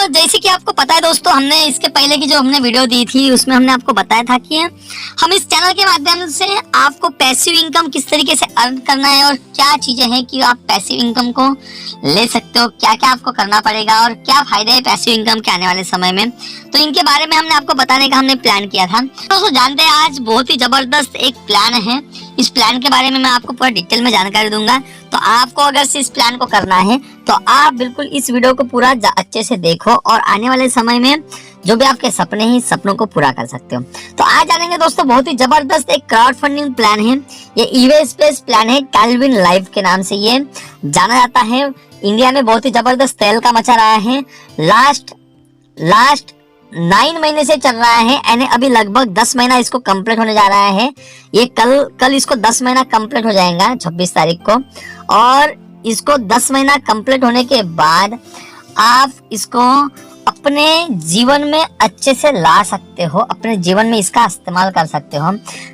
जैसे कि आपको पता है दोस्तों, हमने इसके पहले की जो हमने वीडियो दी थी उसमें हमने आपको बताया था कि हम इस चैनल के माध्यम से आपको पैसिव इनकम किस तरीके से अर्न करना है और क्या चीजें हैं कि आप पैसिव इनकम को ले सकते हो, क्या क्या आपको करना पड़ेगा और क्या फायदे है पैसिव इनकम के आने वाले समय में। तो इनके बारे में हमने आपको बताने का हमने प्लान किया था। दोस्तों जानते हैं आज बहुत ही जबरदस्त एक प्लान है। इस प्लान के बारे में मैं आपको पूरा डिटेल में जानकारी दूंगा। तो आपको अगर से इस प्लान को करना है तो आप बिल्कुल इस वीडियो को पूरा अच्छे से देखो और आने वाले समय में जो भी आपके सपने हैं, सपनों को पूरा कर सकते हो। तो आज जानेंगे दोस्तों बहुत ही जबरदस्त एक क्राउड फंडिंग प्लान है। ये ईवेस बेस्ड प्लान है, टालविन लाइफ के नाम से ये जाना जाता है। इंडिया में बहुत ही जबरदस्त तेल का मचा रहा है। लास्ट 9 महीने से चल रहा है, यानी अभी लगभग 10 महीना इसको कंप्लीट होने जा रहा है। ये कल इसको 10 महीना कंप्लीट हो जाएगा 26 तारीख को। और इसको 10 महीना कंप्लीट होने के बाद आप इसको अपने जीवन में अच्छे से ला सकते हो, अपने जीवन में इसका इस्तेमाल कर सकते हो।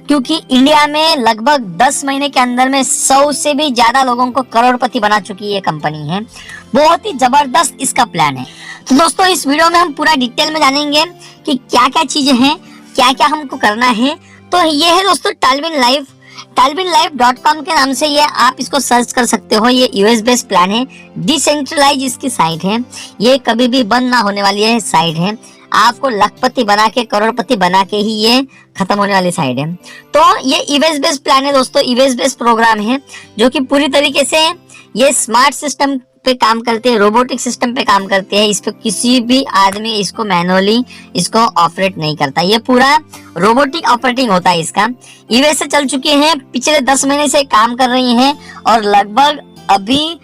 क्योंकि इंडिया में लगभग 10 महीने के अंदर में 100 से भी ज्यादा लोगों को करोड़पति बना चुकी ये कंपनी है। बहुत ही जबरदस्त इसका प्लान है। तो दोस्तों इस वीडियो में हम पूरा डिटेल में जानेंगे कि क्या क्या चीजें हैं, क्या क्या हमको करना है। तो ये है दोस्तों टालविन लाइफ। talvinlife.com के नाम से ये आप इसको सर्च कर सकते हो। ये यूएस बेस्ड प्लान है, डिसेंट्रलाइज इसकी साइट है। ये कभी भी बंद ना होने वाली है साइट है। आपको लखपति बना के, करोड़पति बना के ही ये खत्म होने वाली साइट है। तो ये यूएस बेस्ड प्लान है दोस्तों, यूएस बेस्ड प्रोग्राम है जो कि पूरी तरीके से ये स्मार्ट सिस्टम पे काम करते हैं, रोबोटिक सिस्टम पे काम करते हैं। इस पे किसी भी आदमी इसको मैनुअली इसको ऑपरेट नहीं करता। ये पूरा रोबोटिक ऑपरेटिंग होता है इसका। यूएस से चल चुके हैं, पिछले 10 महीने से काम कर रही हैं और लगभग अभी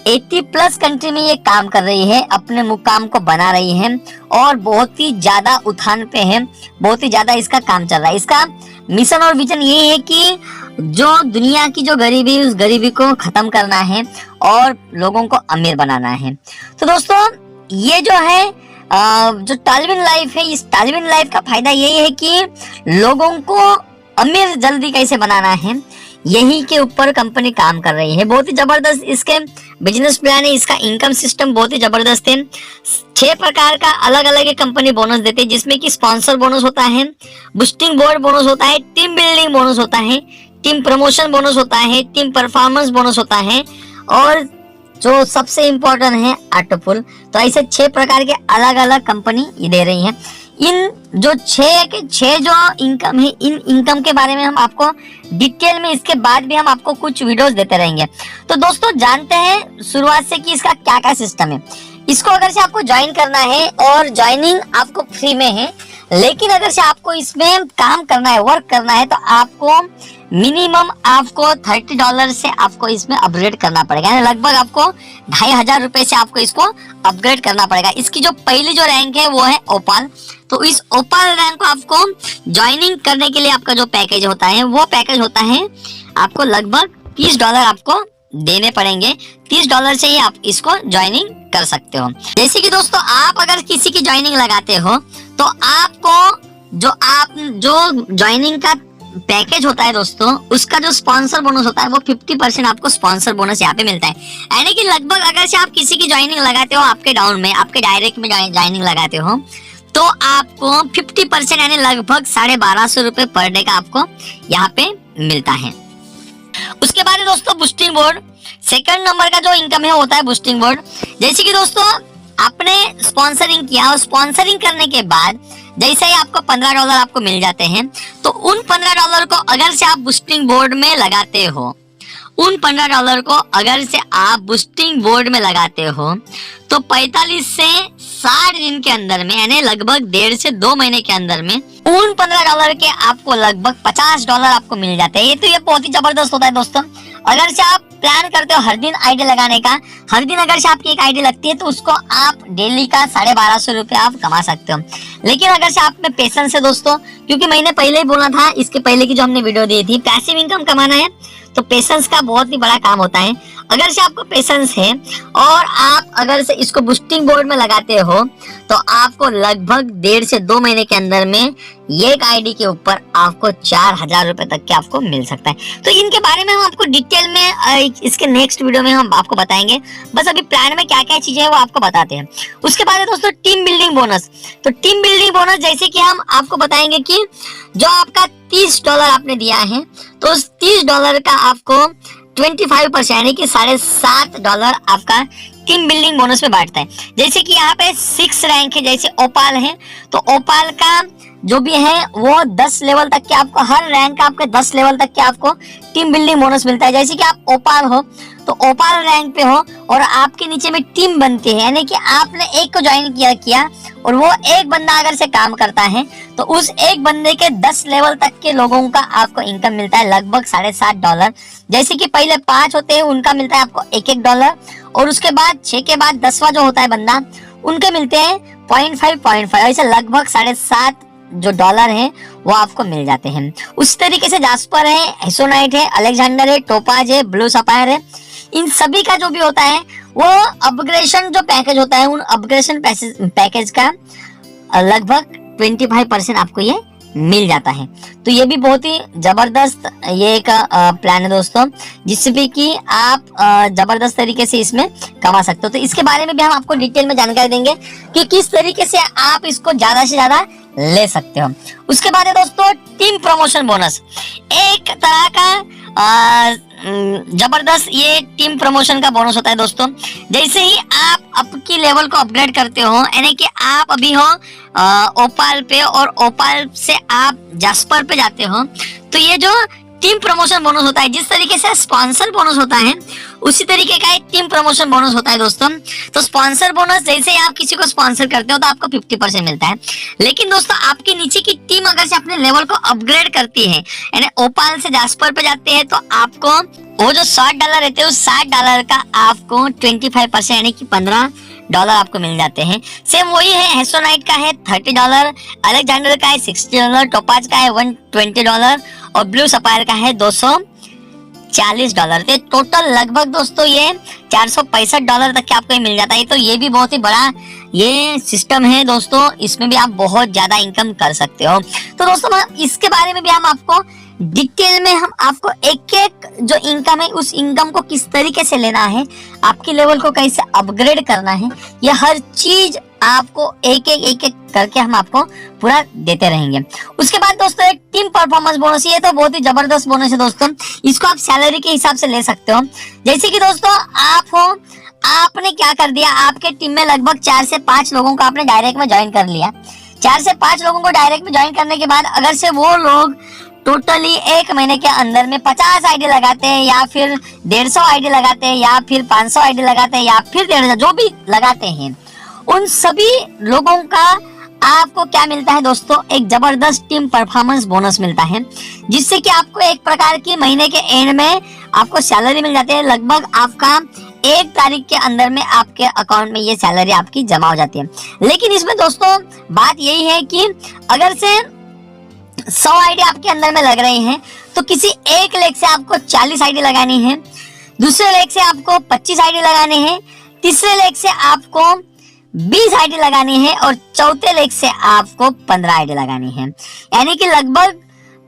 80+ कंट्री में ये काम कर रही है, अपने मुकाम को बना रही है और बहुत ही ज्यादा उठान पे है, बहुत ही ज्यादा इसका काम चल रहा है। इसका मिशन और विजन ये है कि जो दुनिया की जो गरीबी, उस गरीबी को खत्म करना है और लोगों को अमीर बनाना है। तो दोस्तों ये जो है जो टालविन लाइफ है, इस टालविन लाइफ का फायदा यही है कि लोगों को अमीर जल्दी कैसे बनाना है, यही के ऊपर कंपनी काम कर रही है। बहुत ही जबरदस्त इसके बिजनेस प्लान है। इसका इनकम सिस्टम बहुत ही जबरदस्त है। 6 प्रकार का अलग अलग कंपनी बोनस देते हैं, जिसमें कि स्पॉन्सर बोनस होता है, बूस्टिंग बोर्ड बोनस होता है, टीम बिल्डिंग बोनस होता है, टीम प्रमोशन बोनस होता है, टीम परफॉर्मेंस बोनस होता है और जो सबसे इम्पोर्टेंट है ऑटोपुल। तो ऐसे 6 प्रकार के अलग अलग कंपनी ये दे रही है। इन जो 6 जो इनकम है, इन इनकम के बारे में हम आपको डिटेल में इसके बाद भी हम आपको कुछ वीडियोस देते रहेंगे। तो दोस्तों जानते हैं शुरुआत से कि इसका क्या क्या सिस्टम है। इसको अगर से आपको ज्वाइन करना है और ज्वाइनिंग आपको फ्री में है, लेकिन अगर से आपको इसमें काम करना है, वर्क करना है, तो आपको मिनिमम आपको $30 से आपको इसमें अपग्रेड करना पड़ेगा। यानी लगभग आपको 2500 रुपए से आपको इसको अपग्रेड करना पड़ेगा। इसकी जो पहली जो रैंक है वो है ओपाल। तो इस ओपाल रैंक को आपको ज्वाइनिंग करने के लिए आपका जो पैकेज होता है, वो पैकेज होता है आपको लगभग $30 आपको देने पड़ेंगे। $30 से ही आप इसको ज्वाइनिंग कर सकते हो। जैसे कि दोस्तों आप अगर किसी की ज्वाइनिंग लगाते हो तो आपको जो ज्वाइनिंग का पैकेज होता है दोस्तों, उसका जो स्पॉन्सर बोनस होता है वो 50% आपको स्पॉन्सर बोनस यहाँ पे मिलता है। यानी कि लगभग अगर से आप किसी की ज्वाइनिंग लगाते हो, आपके डाउन में, आपके डायरेक्ट में ज्वाइनिंग लगाते हो, तो आपको 50% यानी लगभग 1250 रुपए पर डे का आपको यहाँ पे मिलता है। उसके बाद दोस्तों बूस्टिंग बोर्ड, सेकंड नंबर का जो इनकम है होता है बूस्टिंग बोर्ड। जैसे कि दोस्तों आपने स्पॉन्सरिंग किया और स्पॉन्सरिंग करने के बाद जैसे ही आपको $15 आपको मिल जाते हैं, तो उन $15 को अगर से आप बूस्टिंग बोर्ड में लगाते हो, उन $15 को अगर से आप बूस्टिंग बोर्ड में लगाते हो, तो 45 से 60 दिन के अंदर में, यानी लगभग 1.5 से 2 महीने के अंदर में उन $15 के आपको लगभग $50 आपको मिल जाते हैं। ये बहुत ही जबरदस्त होता है दोस्तों। अगर से आप प्लान करते हो हर दिन आईडी लगाने का, हर दिन अगर से आपकी एक आईडी लगती है तो उसको आप डेली का 1250 रुपए आप कमा सकते हो। लेकिन अगर से आप में पेशेंस है दोस्तों, क्योंकि मैंने पहले ही बोला था, इसके पहले की जो हमने वीडियो दी थी, पैसिव इनकम कमाना है तो पेशेंस का बहुत ही बड़ा काम होता है। अगर से आपको पेशेंस है और आप अगर से इसको बूस्टिंग बोर्ड में लगाते हो तो आपको लगभग 1.5 से 2 महीने के अंदर में एक आईडी के ऊपर आपको 4,000 रुपए तक के आपको मिल सकता है। तो इनके बारे में हम आपको डिटेल में इसके नेक्स्ट वीडियो में हम आपको बताएंगे। बस अभी प्लान में क्या क्या चीजें हैं वो आपको बताते हैं। उसके बाद है दोस्तों टीम बिल्डिंग बोनस। तो टीम बिल्डिंग बोनस जैसे कि हम आपको बताएंगे कि जो आपका $30 आपने दिया है तो उस $30 का आपको 25% यानी कि $7.5 आपका टीम बिल्डिंग बोनस में बांटता है। जैसे कि यहाँ पे 6 रैंक है, जैसे ओपाल है तो ओपाल का जो भी है वो 10 लेवल तक के आपको, हर रैंक का आपके 10 लेवल तक के आपको टीम बिल्डिंग बोनस मिलता है। जैसे कि आप ओपाल हो तो ओपाल रैंक पे हो और आपके नीचे में टीम बनती है, यानी कि आपने एक को ज्वाइन किया और वो एक बंदा अगर से काम करता है तो उस एक बंदे के 10 लेवल तक के लोगों का आपको इनकम मिलता है लगभग $7.5। जैसे कि पहले 5 होते हैं उनका मिलता है आपको $1 और उसके बाद 6 के बाद 10वां जो होता है बंदा उनके मिलते हैं 0.5 ऐसे लगभग $7.5 जो डॉलर है वो आपको मिल जाते हैं। उस तरीके से जास्पर है, हेसोनाइट है, अलेक्जेंडर है, टोपाज है, ब्लू सफायर है, इन सभी का जो भी होता है वो अपग्रेडेशन जो पैकेज होता है उन अपग्रेडेशन पैकेज का लगभग 25% आपको ये मिल जाता है। तो ये भी बहुत ही जबरदस्त ये एक प्लान है दोस्तों, जिससे कि आप जबरदस्त तरीके से इसमें कमा सकते हो। तो इसके बारे में भी हम आपको डिटेल में जानकारी देंगे कि किस तरीके से आप इसको ज्यादा से ज्यादा ले सकते हो। उसके बाद है दोस्तों टीम प्रमोशन बोनस, एक तरह का जबरदस्त ये टीम प्रमोशन का बोनस होता है दोस्तों। जैसे ही आप आपकी लेवल को अपग्रेड करते हो, यानी कि आप अभी हो ओपाल पे और ओपाल से आप जास्पर पे जाते हो, तो ये जो टीम प्रमोशन बोनस होता है, जिस तरीके से स्पॉन्सर बोनस होता है उसी तरीके का एक टीम प्रमोशन बोनस होता है दोस्तों। तो स्पॉन्सर बोनस जैसे ही आप किसी को स्पॉन्सर करते हो तो आपको 50% मिलता है। लेकिन दोस्तों आपके नीचे की टीम अगर से अपने लेवल को अपग्रेड करती है, यानी ओपाल से जास्पर पे जाते हैं, तो आपको वो जो $60 रहते हैं उस $60 का आपको 25% यानी कि $15 आपको मिल जाते हैं। सेम वही है, हेसोनाइट का है $30, अलेक्जेंडर का है $60, टोपाज का है $120 और ब्लू सफायर का है $240। तो टोटल लगभग दोस्तों ये $465 तक के आपको मिल जाता है। तो ये भी बहुत ही बड़ा ये सिस्टम है दोस्तों, इसमें भी आप बहुत ज्यादा इनकम कर सकते हो। तो दोस्तों इसके बारे में भी हम आपको डिटेल में हम आपको एक एक जो इनकम है उस इनकम को किस तरीके से लेना है, आपके लेवल को कैसे अपग्रेड करना है, ये हर चीज आपको एक एक करके हम आपको पूरा देते रहेंगे। उसके बाद दोस्तों एक टीम परफॉर्मेंस बोनस, ये तो बहुत ही जबरदस्त बोनस है दोस्तों। इसको आप सैलरी के हिसाब से ले सकते हो। जैसे कि दोस्तों आप हो, आपने क्या कर दिया, आपके टीम में लगभग 4 से 5 लोगों को आपने डायरेक्ट में ज्वाइन कर लिया। 4 से 5 लोगों को डायरेक्ट में ज्वाइन करने के बाद अगर से वो लोग टोटली 1 महीने के अंदर में 50 आईडी लगाते हैं या फिर 150 आईडी लगाते हैं या फिर 500 आईडी लगाते हैं या फिर 150 जो भी लगाते हैं, उन सभी लोगों का आपको क्या मिलता है दोस्तों, एक जबरदस्त टीम परफॉर्मेंस बोनस मिलता है, जिससे कि आपको एक प्रकार की महीने के एंड में आपको सैलरी मिल जाती है। लगभग आपका 1 तारीख के अंदर में आपके अकाउंट में ये सैलरी आपकी जमा हो जाती है। लेकिन इसमें दोस्तों बात यही है कि अगर से 100 आईडी आपके अंदर में लग रही हैं तो किसी एक लेग से आपको 40 आईडी लगानी है, दूसरे लेग से आपको 25 आईडी लगानी है, तीसरे लेग से आपको 20 आईडी लगानी है और चौथे लेग से आपको 15 आईडी लगानी है। यानी कि लगभग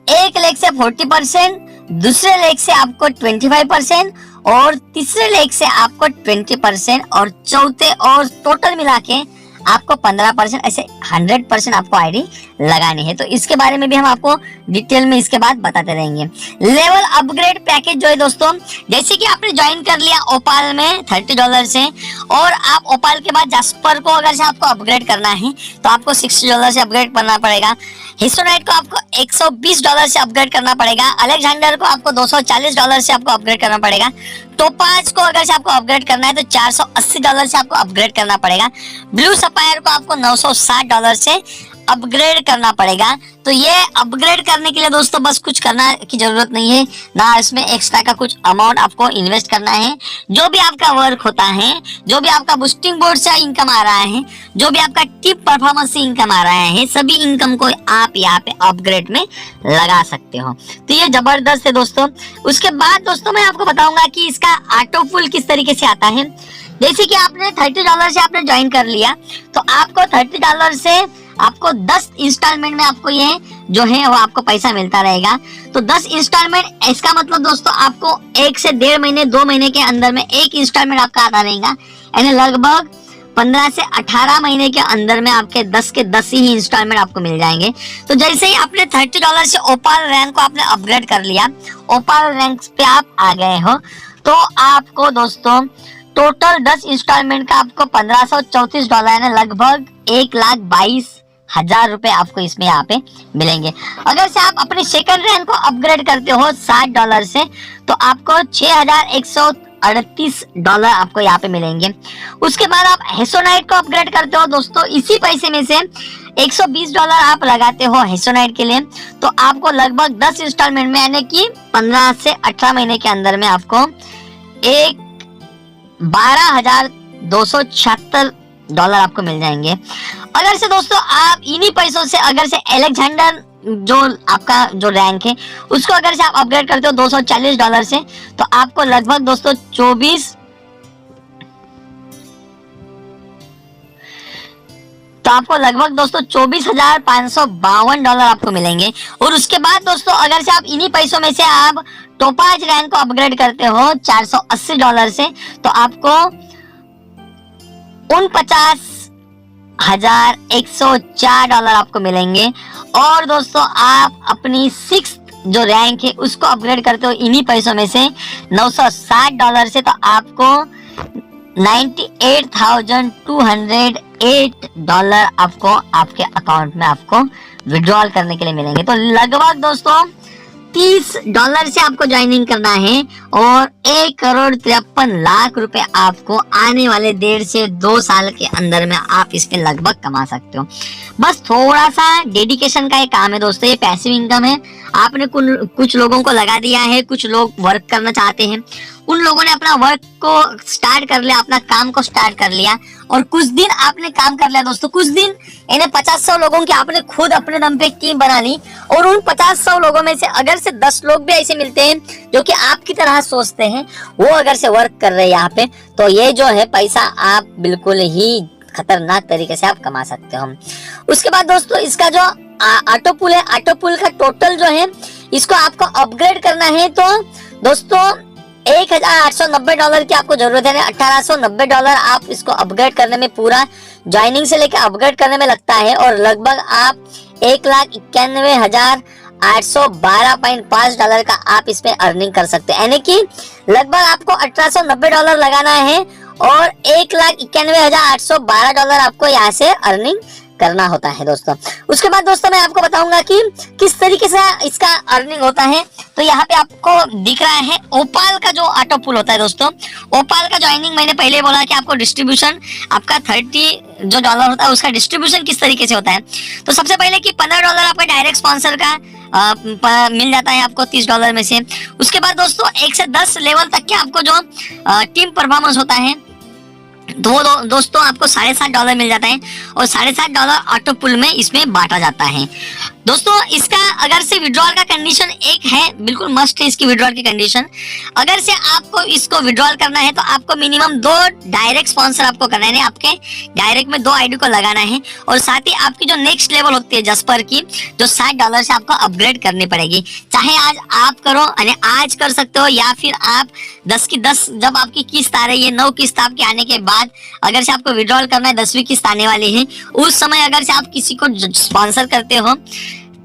एक लेग से 40%, दूसरे लेग से आपको 25% और तीसरे लेग से आपको 20% और चौथे और टोटल मिला के आपको 15%, ऐसे 100% आपको आईडी लगानी है। तो इसके बारे में भी हम आपको डिटेल में इसके बाद बताते रहेंगे। लेवल अपग्रेड पैकेज जो है दोस्तों, जैसे कि आपने ज्वाइन कर लिया ओपाल में $30 से और आप ओपाल के बाद जास्पर को अगर से आपको अपग्रेड करना है तो आपको $60 से अपग्रेड करना पड़ेगा। हिस्टोनाइट को आपको $120 से अपग्रेड करना पड़ेगा। अलेक्जेंडर को आपको $240 से आपको अपग्रेड करना पड़ेगा। टोपाज को अगर से आपको अपग्रेड करना है तो $480 से आपको अपग्रेड करना पड़ेगा। ब्लू सफायर को आपको $960 से अपग्रेड करना पड़ेगा। तो ये अपग्रेड करने के लिए दोस्तों बस कुछ करना की जरूरत नहीं है, ना इसमें एक्स्ट्रा का कुछ अमाउंट आपको इन्वेस्ट करना है। जो भी आपका वर्क होता है, जो भी आपका बूस्टिंग बोर्ड से इनकम आ रहा है, जो भी आपका टिप परफॉर्मेंस से इनकम आ रहा है, सभी इनकम को आप यहाँ पे अपग्रेड में लगा सकते हो। तो ये जबरदस्त है दोस्तों। उसके बाद दोस्तों मैं आपको बताऊंगा कि इसका ऑटो पुल किस तरीके से आता है। जैसे कि आपने $30 से आपने ज्वाइन कर लिया, तो आपको $30 से आपको 10 इंस्टॉलमेंट में आपको ये जो है वो आपको पैसा मिलता रहेगा। तो 10 इंस्टॉलमेंट, इसका मतलब दोस्तों आपको 1 से 1.5 महीने 2 महीने के अंदर में एक इंस्टॉलमेंट आपका आता रहेगा, यानी लगभग 15 से 18 महीने के अंदर में आपके 10 के 10 ही इंस्टॉलमेंट आपको मिल जाएंगे। तो जैसे ही आपने $30 से ओपाल रैंक को आपने अपग्रेड कर लिया, ओपाल रैंक पे आप आ गए हो, तो आपको दोस्तों टोटल 10 इंस्टॉलमेंट का आपको $1534 यानी लगभग 1,22,000 रुपए आपको इसमें यहाँ पे मिलेंगे। अगर से आप अपने सेकंड रैंक को अपग्रेड करते हो $60 से, तो आपको $6,138 आपको यहाँ पे मिलेंगे। उसके बाद आप हेसोनाइट को अपग्रेड करते हो दोस्तों, इसी पैसे में से $120 आप लगाते हो हेसोनाइट के लिए, तो आपको लगभग 10 इंस्टॉलमेंट में यानी कि 15 से 18 महीने के अंदर में आपको $12,276 आपको मिल जाएंगे। अगर से दोस्तों आप इन्हीं पैसों से अगर से अलेक्जेंडर जो आपका जो रैंक है उसको अगर से आप अपग्रेड करते हो $240 से, तो आपको लगभग दोस्तों 24,552 आपको मिलेंगे। और उसके बाद दोस्तों अगर से आप इन्हीं पैसों में से आप टोपाज रैंक को अपग्रेड करते हो $480 से, तो आपको $49,104 आपको मिलेंगे। और दोस्तों आप अपनी 6th जो रैंक है उसको अपग्रेड करते हो इन्हीं पैसों में से $960 से, तो आपको $98,208 आपको आपके अकाउंट में आपको विड्रॉल करने के लिए मिलेंगे। तो लगभग दोस्तों $30 से आपको ज्वाइनिंग करना है और 1,53,00,000 रुपए आपको आने वाले 1.5 से 2 साल के अंदर में आप इसमें लगभग कमा सकते हो। बस थोड़ा सा डेडिकेशन का ये काम है दोस्तों, ये पैसिव इनकम है। आपने कुछ लोगों को लगा दिया है, कुछ लोग वर्क करना चाहते हैं, उन लोगों ने अपना वर्क को स्टार्ट कर लिया, अपना काम को स्टार्ट कर लिया, और कुछ दिन आपने काम कर लिया दोस्तों, कुछ दिन यानी 50-100 लोगों की आपने खुद अपने दम पे टीम बना ली, और उन 50-100 लोगों में से अगर से 10 लोग भी ऐसे मिलते हैं जो कि आपकी तरह सोचते हैं, वो अगर से वर्क कर रहे हैं यहाँ पे, तो ये जो है पैसा आप बिल्कुल ही खतरनाक तरीके से आप कमा सकते हो। उसके बाद दोस्तों इसका जो ऑटो पुल है, ऑटो पुल का टोटल जो है इसको आपको अपग्रेड करना है, तो दोस्तों $1,890 की आपको जरूरत है। $1,890 आप इसको अपग्रेड करने में, पूरा ज्वाइनिंग से लेकर अपग्रेड करने में लगता है, और लगभग आप $1,91,812.5 का आप इसमें अर्निंग कर सकते हैं। यानी कि लगभग आपको $1,890 लगाना है और $1,91,812 आपको यहाँ से अर्निंग करना होता है दोस्तों। उसके बाद दोस्तों मैं आपको बताऊंगा कि किस तरीके से इसका अर्निंग होता है। तो यहाँ पे आपको दिख रहा है ओपाल का जो ऑटो पुल होता है दोस्तों, ओपाल का ज्वाइनिंग मैंने पहले बोला कि आपको डिस्ट्रीब्यूशन आपका $30 होता है, उसका डिस्ट्रीब्यूशन किस तरीके से होता है। तो सबसे पहले कि $15 आपका डायरेक्ट स्पॉन्सर का मिल जाता है आपको $30 में से। उसके बाद दोस्तों 1 से 10 लेवल तक के आपको जो टीम परफॉर्मेंस होता है, दोस्तों आपको $7.5 मिल जाता है, और $7.5 ऑटो पुल में इसमें बांटा जाता है। दोस्तों इसका अगर से विड्रॉल का कंडीशन एक है, बिल्कुल मस्ट है इसकी विड्रॉल की कंडीशन। अगर से आपको इसको विड्रॉल करना है तो आपको मिनिमम 2 डायरेक्ट स्पॉन्सर आपको करना है, आपके डायरेक्ट में 2 आईडी को लगाना है, और साथ ही आपकी जो नेक्स्ट लेवल होती है जस्पर की, जो $60 से आपको अपग्रेड करनी पड़ेगी। चाहे आज आप करो, यानी आज कर सकते हो, या फिर आप 10 की 10 जब आपकी किस्त आ रही है, 9 किस्त आपके आने के बाद अगर से आपको विड्रॉल करना है, 10वीं किस्त आने वाली है, उस समय अगर से आप किसी को स्पॉन्सर करते हो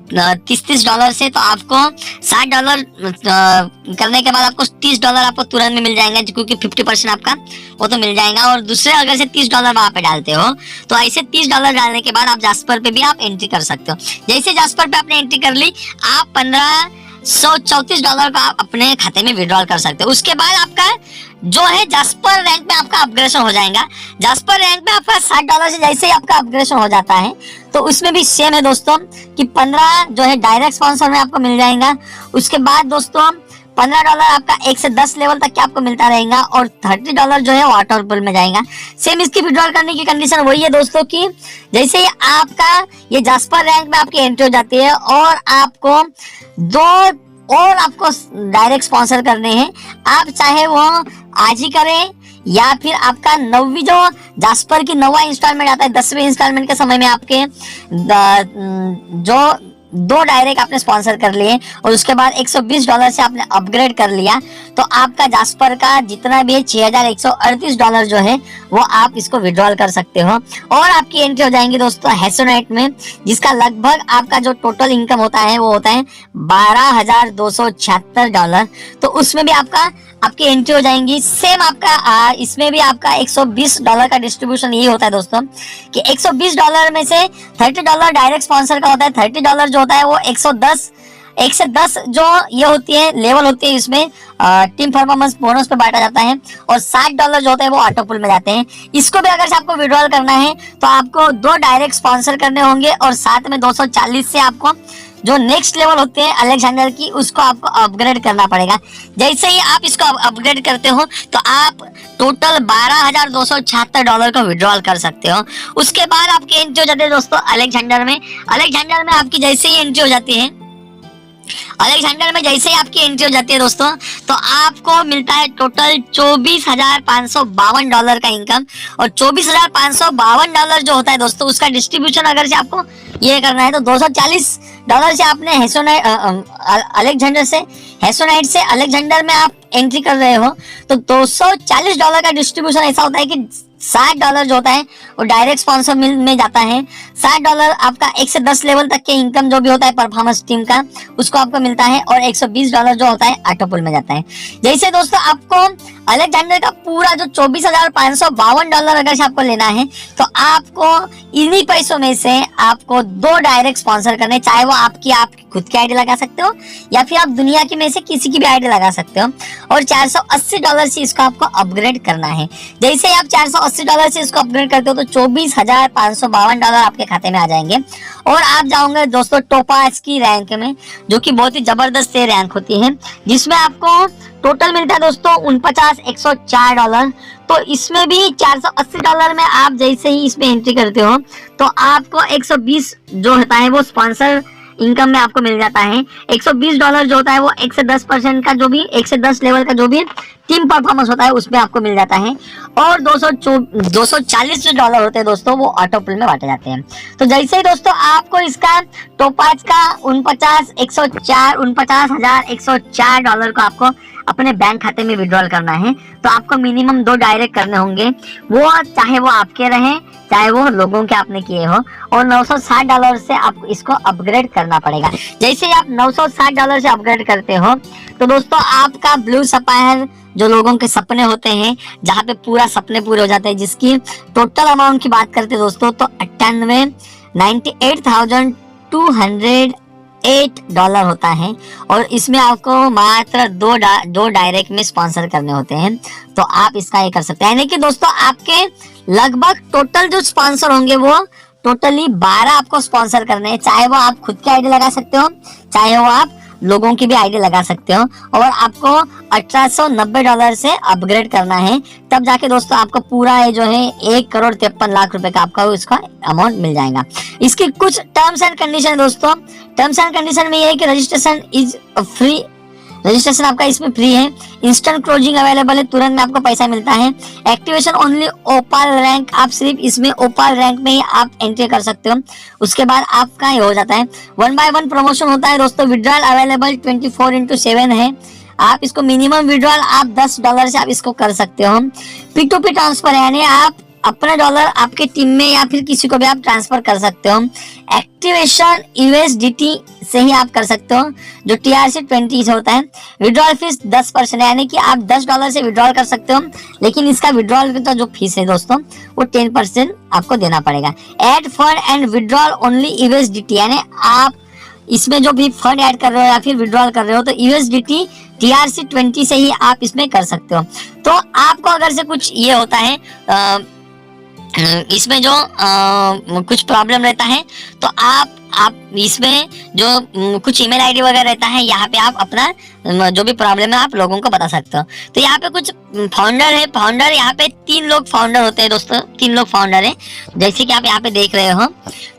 $30 से, तो आपको $60 करने के बाद आपको $30 आपको तुरंत में मिल जाएंगे, क्योंकि 50% आपका वो तो मिल जाएगा। और दूसरे अगर से $30 वहां पे डालते हो, तो ऐसे $30 डालने के बाद आप जास्पर पे भी आप एंट्री कर सकते हो। जैसे जास्पर पे आपने एंट्री कर ली, आप 15 $134 का आप अपने खाते में विड्रॉल कर सकते हो। उसके बाद आपका जो है जास्पर रैंक में आपका अपग्रेडेशन हो जाएगा। जास्पर रैंक में आपका $60 से जैसे ही आपका अपग्रेडेशन हो जाता है तो उसमें भी सेम है दोस्तों कि 15 जो है डायरेक्ट स्पॉन्सर में आपको मिल जाएगा। उसके बाद दोस्तों $15 आपका 1 से 10 लेवल तक के आपको मिलता रहेगा और $30 जो है वाटर पुल में जाएगा। सेम इसकी विड्रॉल करने की कंडीशन वही है दोस्तों कि जैसे ही आपका ये जास्पर रैंक में आपकी एंट्री हो जाती है और आपको 2 और आपको डायरेक्ट स्पॉन्सर करने हैं, आप चाहे वो आज ही करें या फिर आपका 9वीं जो जास्पर की 9वां इंस्टॉलमेंट आता है 10वें इंस्टॉलमेंट के समय में आपके जो 2 डायरेक्ट आपने स्पॉन्सर कर लिए और उसके बाद $120 से आपने अपग्रेड कर लिया तो आपका जास्पर का जितना भी है $6138 जो है वो आप इसको विड्रॉल कर सकते हो और आपकी एंट्री हो जाएंगी दोस्तों हेसोनाइट में, जिसका लगभग आपका जो टोटल इनकम होता है वो होता है $12,276। तो उसमें भी आपकी एंट्री हो जाएंगी। सेम आपका इसमें भी आपका $120 का डिस्ट्रीब्यूशन यही होता है दोस्तों कि $120 में से $30 डायरेक्ट स्पॉन्सर का होता है, $30 जो होता है वो 1 से 10 जो ये होती है लेवल होती है इसमें टीम परफॉर्मेंस बोनस पे बांटा जाता है और $60 जो होता है वो ऑटो पुल में जाते हैं। इसको भी अगर से आपको विड्रॉल करना है तो आपको 2 डायरेक्ट स्पॉन्सर करने होंगे और साथ में 240 से आपको जो नेक्स्ट लेवल होते हैं अलेक्जेंडर की उसको आपको अपग्रेड करना पड़ेगा। जैसे ही आप इसको अपग्रेड करते हो तो आप टोटल $12,276 का विड्रॉल कर सकते हो। उसके बाद आपकी एंट्री हो जाती है दोस्तों अलेक्जेंडर में आपकी जैसे ही एंट्री हो जाती है दोस्तों तो आपको मिलता है टोटल $24,552 का इनकम और $24,552 जो होता है दोस्तों उसका डिस्ट्रीब्यूशन अगर से आपको ये करना है तो $240 से आपने हेसोनाइट से अलेक्जेंडर में आप एंट्री कर रहे हो तो $240 का डिस्ट्रीब्यूशन ऐसा होता है कि $60 जो होता है वो डायरेक्ट स्पॉन्सर में जाता है। $60 आपका 1 से 10 लेवल तक के इनकम जो भी होता है परफॉर्मेंस टीम का उसको आपको मिलता है और $120 जो होता है ऑटो पुल में जाता है। जैसे दोस्तों आपको अलेक्जेंडर का पूरा जो $24,552 अगर से आपको लेना है तो आपको इन्हीं पैसों में से आपको 2 डायरेक्ट स्पॉन्सर करने, चाहे वो आप खुद की आईडी लगा सकते हो या फिर आप दुनिया की में से किसी की भी आईडी लगा सकते हो और $480 से इसको आपको अपग्रेड करना है। जैसे ही आप $480 से इसको अपग्रेड करते हो तो $24,552 आपके खाते में आ जाएंगे और आप जाओगे दोस्तों टोपाज की रैंक में जो कि बहुत ही जबरदस्त रैंक होती है जिसमें आपको टोटल मिलता है दोस्तों $49,104। तो इसमें भी $480 में आप जैसे ही इसमें एंट्री करते हो तो आपको 120 जो होता है वो स्पॉन्सर इनकम में आपको मिल जाता है। $120 जो होता है वो 1 से 10% का जो भी 1 से 10 लेवल का जो भी टीम परफॉर्मेंस होता है उसमें आपको मिल जाता है और $240 होते हैं दोस्तों वो ऑटो पुल में बांटे जाते हैं। तो जैसे ही दोस्तों आपको इसका टोपाज का $49,104 को आपको अपने बैंक खाते में विड्रॉल करना है तो आपको मिनिमम 2 डायरेक्ट करने होंगे, वो चाहे वो आपके रहे चाहे वो लोगों के आपने किए हो और $960 से आपको इसको अपग्रेड करना पड़ेगा। जैसे ही आप $960 से अपग्रेड करते हो तो दोस्तों आपका ब्लू सफायर जो लोगों के सपने होते हैं जहाँ पे पूरा सपने पूरे हो जाते हैं जिसकी टोटल अमाउंट की बात करते हैं दोस्तों तो $98,208 होता है और इसमें आपको मात्र 2 डायरेक्ट में स्पॉन्सर करने होते हैं तो आप इसका ये कर सकते हैं। यानी कि दोस्तों आपके लगभग टोटल जो स्पॉन्सर होंगे वो टोटली 12 आपको स्पॉन्सर करने हैं, चाहे वो आप खुद की आईडी लगा सकते हो चाहे वो आप लोगों की भी आईडी लगा सकते हो और आपको $1890 से अपग्रेड करना है तब जाके दोस्तों आपको पूरा ये जो है 1,53,00,000 रुपए का आपका इसका अमाउंट मिल जाएगा। इसकी कुछ टर्म्स एंड कंडीशन दोस्तों, टर्म्स एंड कंडीशन में ये है कि रजिस्ट्रेशन इज फ्री, रजिस्ट्रेशन आपका इसमें फ्री है, इंस्टेंट क्लोजिंग अवेलेबल है, तुरंत में आपको पैसा मिलता है, एक्टिवेशन ओनली ओपाल रैंक, आप सिर्फ इसमें ओपाल रैंक में ही आप एंट्री कर सकते हो। उसके बाद आपका ये हो जाता है 1 by 1 प्रमोशन होता है दोस्तों, विड्रॉल अवेलेबल 24/7 है, आप इसको मिनिमम विड्रॉल आप $10 से आप इसको कर सकते हो। P2P ट्रांसफर यानी आप अपना डॉलर आपके टीम में या फिर किसी को भी आप ट्रांसफर कर सकते हो। एक्टिवेशन USDT से ही आप कर सकते हो जो TRC20 से होता है। विड्रॉल फीस 10% यानी कि आप $10 से विड्रॉल कर सकते हो, लेकिन इसका विड्रॉल का जो फीस है दोस्तों वो 10% आपको देना पड़ेगा। Add fund and withdrawal only USDT यानी आप इसमें जो भी फंड ऐड कर रहे हो या फिर विड्रॉल कर रहे हो तो USDT TRC20 से ही आप इसमें कर सकते हो। तो आपको अगर से कुछ ये होता है इसमें जो कुछ प्रॉब्लम रहता है तो आप इसमें जो कुछ ईमेल आईडी वगैरह रहता है, यहाँ पे आप अपना जो भी प्रॉब्लम है आप लोगों को बता सकते हो। तो यहाँ पे कुछ फाउंडर है, फाउंडर यहाँ पे 3 लोग फाउंडर होते हैं दोस्तों, 3 लोग फाउंडर हैं, जैसे कि आप यहाँ पे देख रहे हो।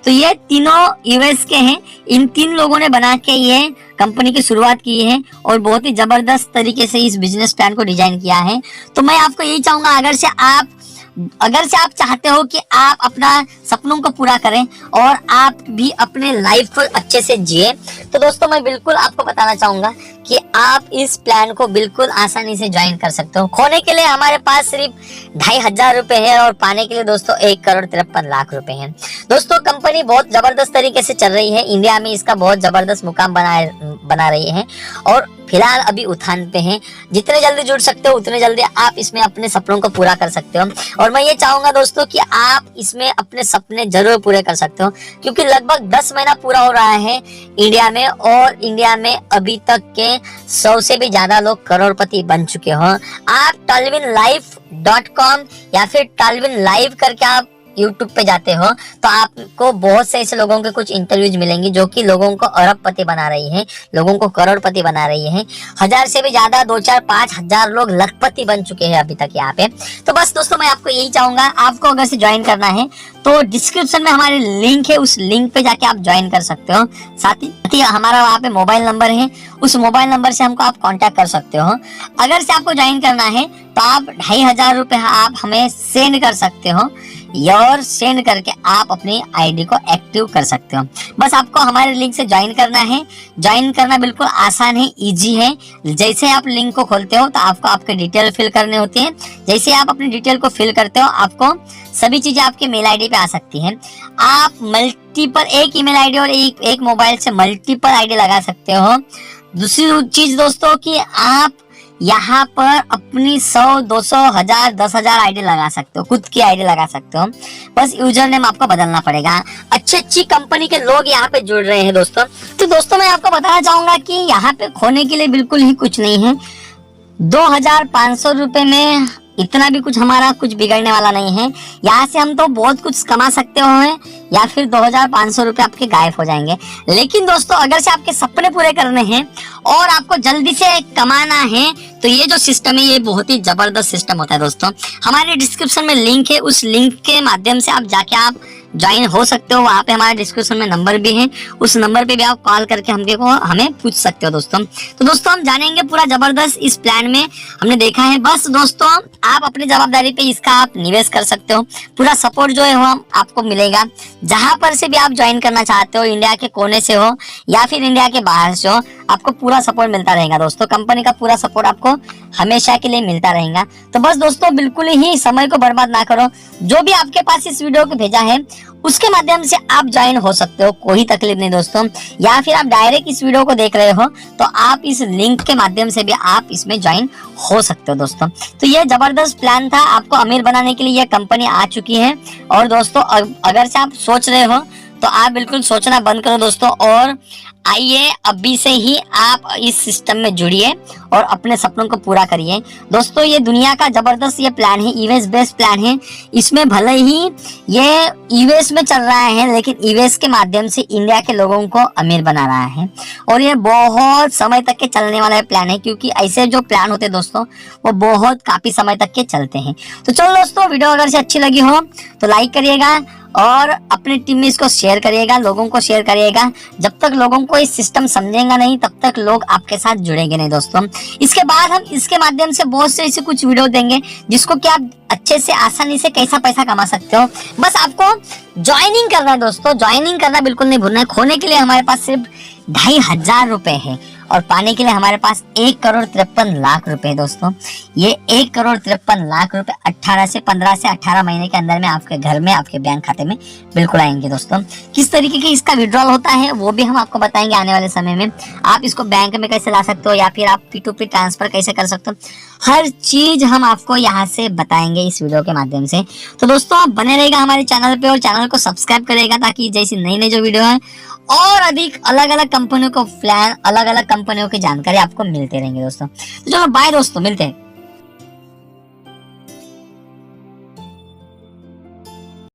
तो ये तीनों US के हैं। इन 3 लोगों ने बना के ये कंपनी की शुरुआत की है और बहुत ही जबरदस्त तरीके से इस बिजनेस प्लान को डिजाइन किया है। तो मैं आपको यही चाहूंगा, अगर से आप चाहते हो कि आप अपना सपनों को पूरा करें और आप भी अपने लाइफ को अच्छे से जिए, तो दोस्तों मैं बिल्कुल आपको बताना चाहूंगा कि आप इस प्लान को बिल्कुल आसानी से ज्वाइन कर सकते हो। खोने के लिए हमारे पास सिर्फ 2500 रुपए है और पाने के लिए दोस्तों 1,53,00,000 रुपए है। दोस्तों कंपनी बहुत जबरदस्त तरीके से चल रही है, इंडिया में इसका बहुत जबरदस्त मुकाम बना रही है और फिलहाल अभी उठान पे हैं। जितने जल्दी जुड़ सकते हो उतने जल्दी आप इसमें अपने सपनों को पूरा कर सकते हो। और मैं ये चाहूंगा दोस्तों कि आप इसमें अपने सपने जरूर पूरे कर सकते हो, क्योंकि लगभग 10 महीना पूरा हो रहा है इंडिया में और इंडिया में अभी तक के 100 से भी ज्यादा लोग करोड़पति बन चुके हो। आप talwinlife.com या फिर talwin live करके आप YouTube पे जाते हो तो आपको बहुत से ऐसे लोगों के कुछ इंटरव्यूज मिलेंगे जो कि लोगों को अरबपति बना रही है, लोगों को करोड़पति बना रही है। 1000 से भी ज्यादा 2, 4, 5 हजार लोग लखपति बन चुके हैं अभी तक यहाँ पे। तो बस दोस्तों मैं आपको यही चाहूंगा, आपको अगर से ज्वाइन करना है तो डिस्क्रिप्शन में हमारे लिंक है, उस लिंक पे जाके आप ज्वाइन कर सकते हो। साथ ही हमारा वहाँ पे मोबाइल नंबर है, उस मोबाइल नंबर से हमको आप कांटेक्ट कर सकते हो। अगर से आपको ज्वाइन करना है तो आप 2500 रुपए आप हमें सेंड कर सकते हो और सेंड करके आप अपनी आईडी को एक्टिव कर सकते हो। बस आपको हमारे लिंक से ज्वाइन करना है। ज्वाइन करना बिल्कुल आसान है, इजी है। जैसे आप लिंक को खोलते हो तो आपको आपके डिटेल फिल करने होते हैं। जैसे आप अपनी डिटेल को फिल करते हो आपको सभी चीजें आपके मेल आईडी पे आ सकती हैं। आप मल्टीपल एक ईमेल आईडी और एक मोबाइल से मल्टीपल आईडी लगा सकते हो। दूसरी चीज दोस्तों कि आप यहाँ पर अपनी 100, 200, 1000, 10,000 आईडी लगा सकते हो, खुद की आईडी लगा सकते हो। बस यूजर नेम आपको बदलना पड़ेगा। अच्छी कंपनी के लोग यहाँ पे जुड़ रहे हैं दोस्तों। तो दोस्तों मैं आपको बताना चाहूंगा कि यहाँ पे खोने के लिए बिल्कुल ही कुछ नहीं है। 2500 रुपए में इतना भी कुछ हमारा कुछ बिगड़ने वाला नहीं है। यहाँ से हम तो बहुत कुछ कमा सकते हो या फिर 2500 रुपए आपके गायब हो जाएंगे। लेकिन दोस्तों अगर से आपके सपने पूरे करने हैं और आपको जल्दी से कमाना है तो ये जो सिस्टम है ये बहुत ही जबरदस्त सिस्टम होता है दोस्तों। हमारे डिस्क्रिप्शन में लिंक है, उस लिंक के माध्यम से आप जाके आप ज्वाइन हो सकते हो। वहाँ पे हमारे डिस्क्रिप्शन में नंबर भी है, उस नंबर पे भी आप कॉल करके हमें पूछ सकते हो दोस्तों। तो दोस्तों हम जानेंगे पूरा जबरदस्त इस प्लान में हमने देखा है। बस दोस्तों आप अपनी जवाबदारी पे इसका आप निवेश कर सकते हो। पूरा सपोर्ट जो है वो आपको मिलेगा। जहां पर से भी आप ज्वाइन करना चाहते हो, इंडिया के कोने से हो या फिर इंडिया के बाहर से हो, आपको पूरा सपोर्ट मिलता रहेगा दोस्तों। कंपनी का पूरा सपोर्ट आपको हमेशा के लिए मिलता रहेगा। तो बस दोस्तों बिल्कुल ही समय को बर्बाद ना करो। जो भी आपके पास इस वीडियो को भेजा है उसके माध्यम से आप ज्वाइन हो सकते हो, कोई तकलीफ नहीं दोस्तों। या फिर आप डायरेक्ट इस वीडियो को देख रहे हो तो आप इस लिंक के माध्यम से भी आप इसमें ज्वाइन हो सकते हो दोस्तों। तो ये जबरदस्त प्लान था, आपको अमीर बनाने के लिए ये कंपनी आ चुकी है। और दोस्तों अगर से आप सोच रहे हो तो आप बिल्कुल सोचना बंद करो दोस्तों और आइए अभी से ही आप इस सिस्टम में जुड़िए और अपने सपनों को पूरा करिए दोस्तों। ये दुनिया का जबरदस्त ये प्लान है, यूएस बेस्ड प्लान है। इसमें भले ही ये यूएस में चल रहा है लेकिन यूएस के माध्यम से इंडिया के लोगों को अमीर बना रहा है और ये बहुत समय तक के चलने वाला प्लान है, क्योंकि ऐसे जो प्लान होते हैं दोस्तों वो बहुत काफी समय तक के चलते हैं। तो चलो दोस्तों वीडियो अगर से अच्छी लगी हो तो लाइक करिएगा और अपनी टीम में इसको शेयर करिएगा, लोगों को शेयर करिएगा। जब तक लोगों को इस सिस्टम समझेगा नहीं तब तक लोग आपके साथ जुड़ेंगे नहीं दोस्तों। इसके बाद हम इसके माध्यम से बहुत से ऐसे कुछ वीडियो देंगे जिसको कि आप अच्छे से आसानी से कैसा पैसा कमा सकते हो। बस आपको ज्वाइनिंग करना है दोस्तों, ज्वाइनिंग करना बिल्कुल नहीं भूलना है। खोने के लिए हमारे पास सिर्फ 2500 रुपए है और पाने के लिए हमारे पास 1,53,00,000 रुपए दोस्तों। ये 1,53,00,000 रुपए 18 से 18 महीने के अंदर में आपके घर में, आपके बैंक खाते में बिल्कुल आएंगे दोस्तों। किस तरीके की इसका विड्रॉल होता है वो भी हम आपको बताएंगे आने वाले समय में। आप इसको बैंक में कैसे ला सकते हो या फिर आप P2P ट्रांसफर कैसे कर सकते हो, हर चीज हम आपको यहाँ से बताएंगे इस वीडियो के माध्यम से। तो दोस्तों आप बने रहेगा हमारे चैनल पे और चैनल को सब्सक्राइब करेगा, ताकि जैसी नई नई जो वीडियो है और अधिक अलग अलग कंपनियों को प्लान, अलग अलग कंपनियों की जानकारी आपको मिलते रहेंगे दोस्तों। तो चलो बाय दोस्तों, मिलते हैं।